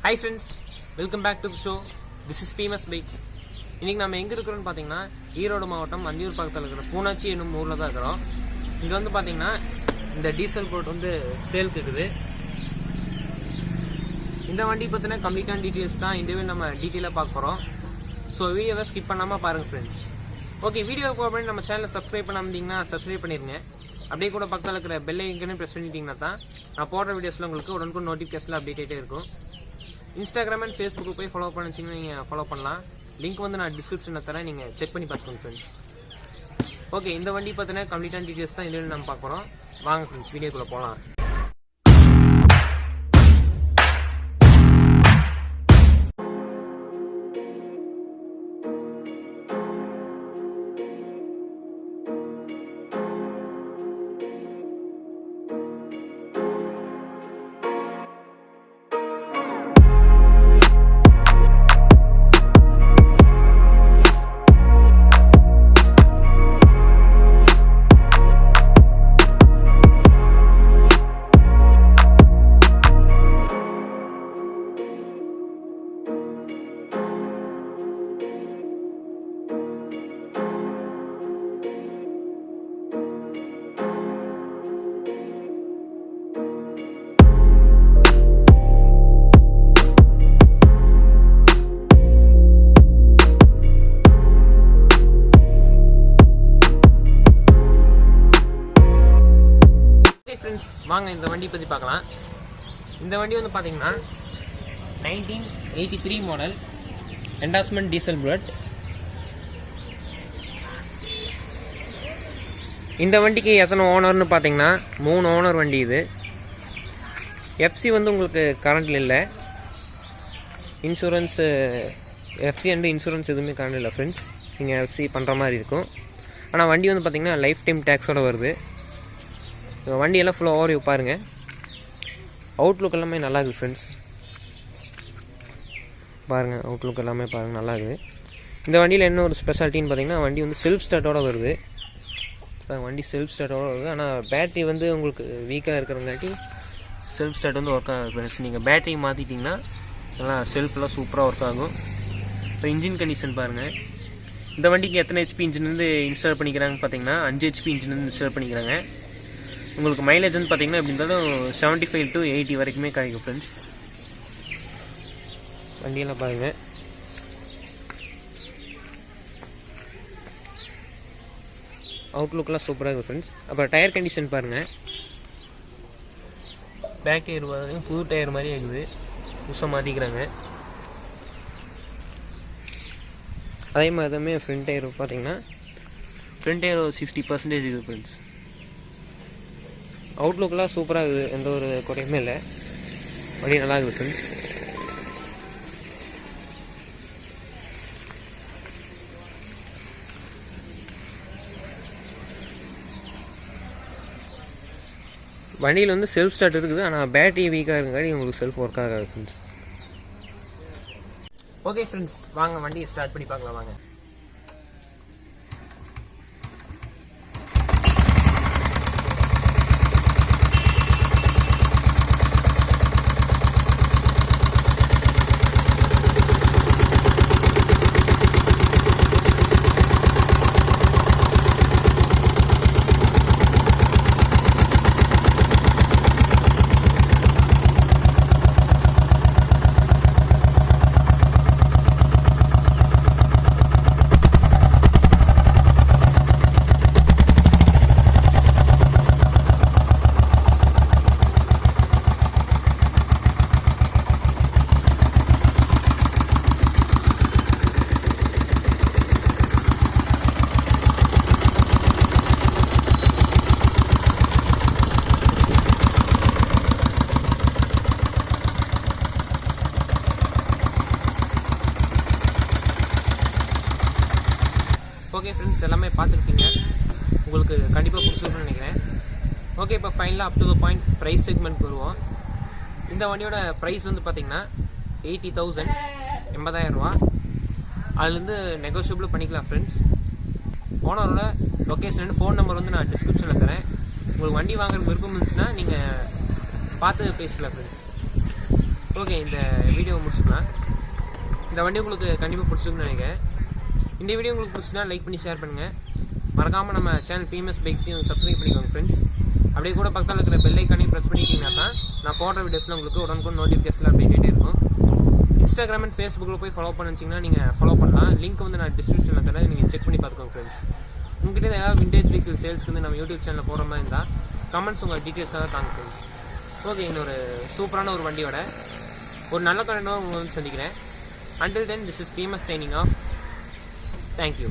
Hi friends, welcome back to the show. This is PMS Bikes. இன்னைக்கு நம்ம எங்க இருக்கிறோம்னு பாத்தீங்கன்னா ஈரோடு மாவட்டம் அந்தியூர் பக்கத்துல இருக்கிற பூனாச்சி என்னும் ஊர்ல தான் இருக்கிறோம். இங்க வந்து பாத்தீங்கன்னா இந்த டீசல் போட் வந்து சேல்க்கு இருக்குது. இந்த வண்டி பத்தின கம்ப்ளீட்டான டீடைல்ஸ் தான் இந்த வீடியோல நம்ம டீடைலா பார்க்க போறோம். ஸோ வீடியோவை ஸ்கிப் பண்ணாம பாருங்க ஃப்ரெண்ட்ஸ். ஓகே, வீடியோ போக பண்ணி நம்ம சேனலை சப்ஸ்கிரைப் பண்ணாம இருந்தீங்கன்னா சப்ஸ்கிரைப் பண்ணிருங்க. அப்படியே கூட பக்கத்தில் இருக்கிற பெல் ஐக்கனையும் ப்ரெஸ் பண்ணிட்டீங்கன்னா தான் நான் போடுற வீடியோஸ்ல உங்களுக்கு உடனுக்குடன் நோட்டிஃபிகேஷன்ல அப்டேட் ஆகிட்டே இருக்கும். இன்ஸ்டாகிராம் அண்ட் ஃபேஸ்புக்கு போய் ஃபாலோ பண்ணிச்சிங்கன்னா நீங்கள் ஃபாலோ பண்ணலாம். லிங்க் வந்து நான் டிஸ்கிரிப்ஷனில் தரேன், நீங்கள் செக் பண்ணி பார்த்துக்கோங்க ஃப்ரெண்ட்ஸ். ஓகே, இந்த வண்டி பார்த்தீங்கன்னா கம்ப்ளீட்டான டீட்டெயில்ஸ் தான் இதில் நம்ம பார்க்க போகிறோம். வாங்க ஃப்ரெண்ட்ஸ், வீடியோக்குள்ளே போகலாம். ஃப்ரெண்ட்ஸ், வாங்க இந்த வண்டி பற்றி பார்க்கலாம். இந்த வண்டி வந்து பார்த்தீங்கன்னா 1983 மாடல் என்டாஸ்மெண்ட் டீசல் புல்லட். இந்த வண்டிக்கு எத்தனை ஓனர்னு பார்த்தீங்கன்னா 3 ஓனர் வண்டி. இது எஃப்சி வந்து உங்களுக்கு கரண்டில் இல்லை. இன்சூரன்ஸு எஃப்சி அண்டு இன்சூரன்ஸ் எதுவுமே கரண்ட் இல்லை ஃப்ரெண்ட்ஸ். நீங்கள் எஃப்சி பண்ணுற மாதிரி இருக்கும். ஆனால் வண்டி வந்து பார்த்தீங்கன்னா லைஃப் டைம் டேக்ஸோடு வருது. வண்டியெல்லாம் ஃபுல்லாக ஓவர் வியூ பாருங்கள். அவுட்லுக் எல்லாமே நல்லா இருக்குது ஃப்ரெண்ட்ஸ். பாருங்கள், அவுட்லுக் எல்லாமே பாருங்கள், நல்லா இருக்குது. இந்த வண்டியில் என்ன ஒரு ஸ்பெஷாலிட்டின்னு பார்த்தீங்கன்னா வண்டி வந்து செல்ஃப் ஸ்டார்ட்டோடு வருது. வண்டி செல்ஃப் ஸ்டார்ட்டோடு வருது. ஆனால் பேட்ரி வந்து உங்களுக்கு வீக்காக இருக்கிறங்காட்டி செல்ஃப் ஸ்டார்ட் வந்து ஒர்க் ஆகுது ஃப்ரெண்ட்ஸ். நீங்கள் பேட்ரி மாற்றிட்டிங்கன்னா நல்லா செல்ஃப்லாம் சூப்பராக ஒர்க் ஆகும். இப்போ இன்ஜின் கண்டிஷன் பாருங்கள். இந்த வண்டிக்கு எத்தனை ஹெச்பி இன்ஜின் வந்து இன்ஸ்டால் பண்ணிக்கிறாங்கன்னு பார்த்தீங்கன்னா 5 ஹெச்பி இன்ஜின் வந்து இன்ஸ்டால் பண்ணிக்கிறாங்க. உங்களுக்கு மைலேஜ் வந்து பார்த்தீங்கன்னா எப்படி இருந்தாலும் 75 to 80 வரைக்குமே கிடைக்கும் ஃப்ரெண்ட்ஸ். வண்டியெல்லாம் பாருங்கள். அவுட்லுக்கெலாம் சூப்பராக இருக்குது ஃப்ரெண்ட்ஸ். அப்புறம் டயர் கண்டிஷன் பாருங்கள். பேக் டயர் பார்த்தீங்கன்னா புது டயர் மாதிரியே இருக்குது. புதுசாக மாற்றிக்கிறாங்க. அதே மாதிரி தான் ஃப்ரண்ட் டயர் பார்த்தீங்கன்னா ஃப்ரண்ட் டயர் 60% இருக்குது ஃப்ரெண்ட்ஸ். அவுட்லுக்கெலாம் சூப்பராக இருக்குது, எந்த ஒரு குறையுமே இல்லை. வண்டி நல்லா இருக்குது ஃப்ரெண்ட்ஸ். வண்டியில் வந்து செல்ஃப் ஸ்டார்ட் இருக்குது. ஆனால் பேட்டரி வீக்காக இருக்குங்காடி உங்களுக்கு செல்ஃப் ஒர்க் ஆகாது ஃப்ரெண்ட்ஸ். ஓகே ஃப்ரெண்ட்ஸ், வாங்க வண்டியை ஸ்டார்ட் பண்ணி பார்க்கலாம் வாங்க. ஓகே ஃப்ரெண்ட்ஸ், எல்லாமே பார்த்துருப்பீங்க. உங்களுக்கு கண்டிப்பாக பிடிச்சிருக்குன்னு நினைக்கிறேன். ஓகே, இப்போ ஃபைனலாக up to the point price segment வருவோம். இந்த வண்டியோட ப்ரைஸ் வந்து பார்த்தீங்கன்னா 80,000, 80,000 ரூபா. அதுலேருந்து நெகோஷியபிள் பண்ணிக்கலாம் ஃப்ரெண்ட்ஸ். ஓனரோட லொக்கேஷன் ஃபோன் நம்பர் வந்து நான் டிஸ்கிரிப்ஷனில் தரேன். உங்களுக்கு வண்டி வாங்குற விருப்பம் இருந்துச்சுன்னா நீங்கள் பார்த்து பேசிக்கலாம் ஃப்ரெண்ட்ஸ். ஓகே, இந்த வீடியோ முடிச்சுக்கலாம். இந்த வண்டி உங்களுக்கு கண்டிப்பாக பிடிச்சிருக்குன்னு நினைக்கிறேன். இந்த வீடியோ உங்களுக்கு பிடிச்சினா லைக் பண்ணி ஷேர் பண்ணுங்கள். மறக்காமல் நம்ம சேனல் PMS பைக்ஸையும் சப்ஸ்கிரைப் பண்ணிக்கோங்க ஃப்ரெண்ட்ஸ். அப்படியே கூட பக்கத்தில் இருக்கிற பெல் ஐக்கானையும் ப்ரெஸ் பண்ணிட்டீங்கன்னா தான் நான் போடுற வீடியோஸில் உங்களுக்கு உடனுக்குடன் நோட்டிஃபிகேஷன் அப்டேட் ஆகிட்டே இருக்கும். இன்ஸ்டாகிராம் அண்ட் ஃபேஸ்புக்கில் போய் ஃபாலோ பண்ணிச்சிங்கன்னா நீங்கள் ஃபாலோ பண்ணலாம். லிங்க் வந்து நான் டிஸ்கிரிப்ஷனில் தரேன், நீங்கள் செக் பண்ணி பார்த்துக்கோங்க ஃப்ரெண்ட்ஸ். உங்கள்கிட்ட ஏதாவது விண்டேஜ் வெஹிக்கிள் சேல்ஸ்க்கு வந்து நம்ம யூடியூப் சேனலில் போகிற மாதிரி இருந்தால் கமெண்ட்ஸ் உங்கள் டீட்டெயில்ஸாக தாங்க ஃப்ரெண்ட்ஸ். ஓகே, இன்னொரு சூப்பரான ஒரு வண்டியோட ஒரு நல்ல கண்டென்ட்டாக உங்களை வந்து சந்திக்கிறேன். Until then, this is PMS signing off. Thank you.